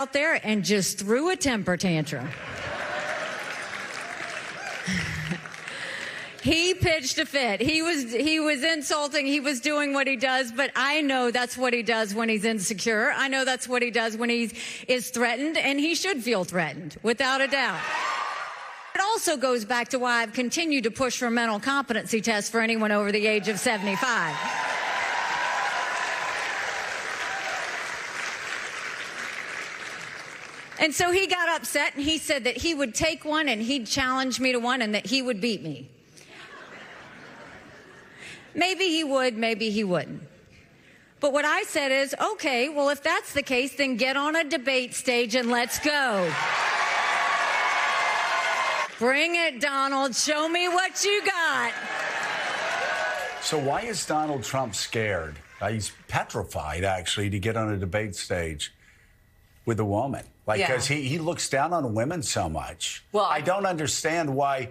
out there and just threw a temper tantrum. He pitched a fit. He was insulting. He was doing what he does, but I know that's what he does when he's insecure. I know that's what he does when he is threatened, and he should feel threatened, without a doubt. It also goes back to why I've continued to push for a mental competency test for anyone over the age of 75. And so he got upset, and he said that he would take one and he'd challenge me to one and that he would beat me. Maybe he would, maybe he wouldn't. But what I said is, okay, well, if that's the case, then get on a debate stage and let's go. Bring it, Donald. Show me what you got. So why is Donald Trump scared? He's petrified, actually, to get on a debate stage with a woman. Like, because he looks down on women so much. Well, I don't understand why,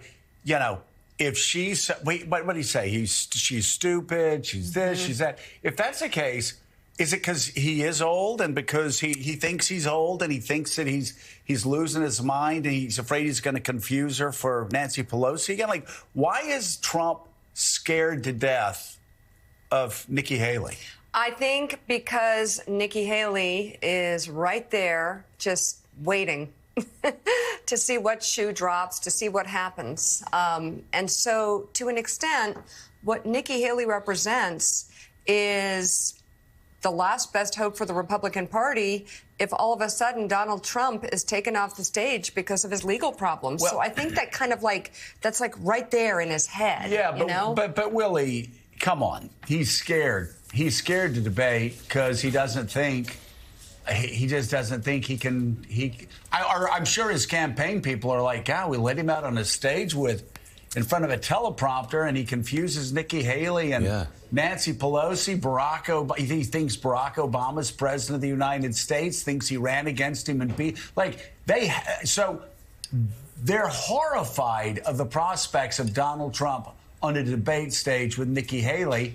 if she's, what did he say? She's stupid, she's this, she's that. If that's the case, is it because he is old and because he thinks he's old and he thinks that he's losing his mind and he's afraid he's going to confuse her for Nancy Pelosi again? Like, why is Trump scared to death of Nikki Haley? I think because Nikki Haley is right there just waiting to see what shoe drops, to see what happens. And so, to an extent, what Nikki Haley represents is the last best hope for the Republican Party if all of a sudden Donald Trump is taken off the stage because of his legal problems. Well, so I think that kind of that's right there in his head. Yeah, but Willie, come on. He's scared. He's scared to debate because he doesn't think, he just doesn't think he can, I'm sure his campaign people are like, we let him out on a stage in front of a teleprompter and he confuses Nikki Haley and Nancy Pelosi, he thinks Barack Obama's president of the United States, thinks he ran against him and so they're horrified of the prospects of Donald Trump on a debate stage with Nikki Haley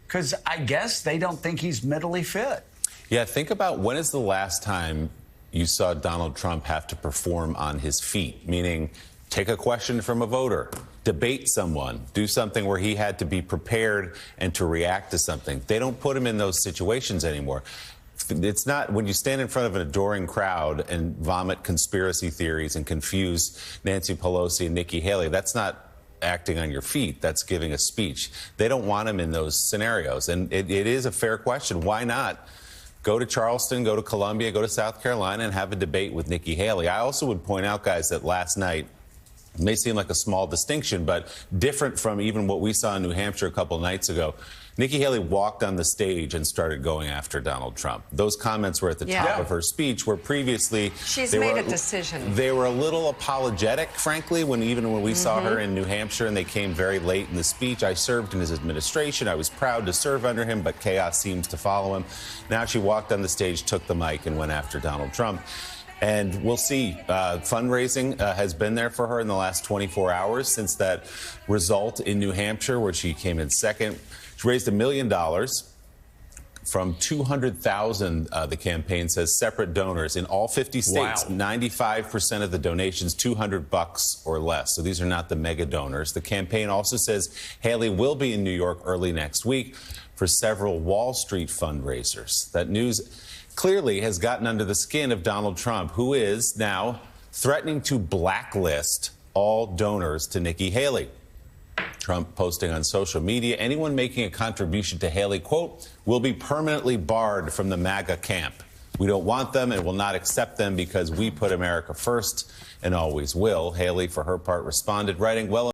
because I guess they don't think he's mentally fit. Yeah, think about when is the last time you saw Donald Trump have to perform on his feet, meaning take a question from a voter, debate someone, do something where he had to be prepared and to react to something. They don't put him in those situations anymore. It's not when you stand in front of an adoring crowd and vomit conspiracy theories and confuse Nancy Pelosi and Nikki Haley. That's not acting on your feet. That's giving a speech. They don't want him in those scenarios. And it is a fair question. Why not go to Charleston, go to Columbia, go to South Carolina and have a debate with Nikki Haley? I also would point out, guys, that last night, it may seem like a small distinction, but different from even what we saw in New Hampshire a couple nights ago. Nikki Haley walked on the stage and started going after Donald Trump. Those comments were at the top of her speech, where previously she's made a decision. They were a little apologetic, frankly, when we saw her in New Hampshire and they came very late in the speech. I served in his administration. I was proud to serve under him, but chaos seems to follow him. Now she walked on the stage, took the mic, and went after Donald Trump. And we'll see. Fundraising has been there for her in the last 24 hours since that result in New Hampshire, where she came in second. She raised $1 million from 200,000, the campaign says, separate donors in all 50 states. Wow. 95% of the donations, $200 or less. So these are not the mega donors. The campaign also says Haley will be in New York early next week for several Wall Street fundraisers. That news clearly has gotten under the skin of Donald Trump, who is now threatening to blacklist all donors to Nikki Haley. Trump posting on social media, anyone making a contribution to Haley, quote, will be permanently barred from the MAGA camp. We don't want them and will not accept them because we put America first and always will. Haley, for her part, responded, writing, well,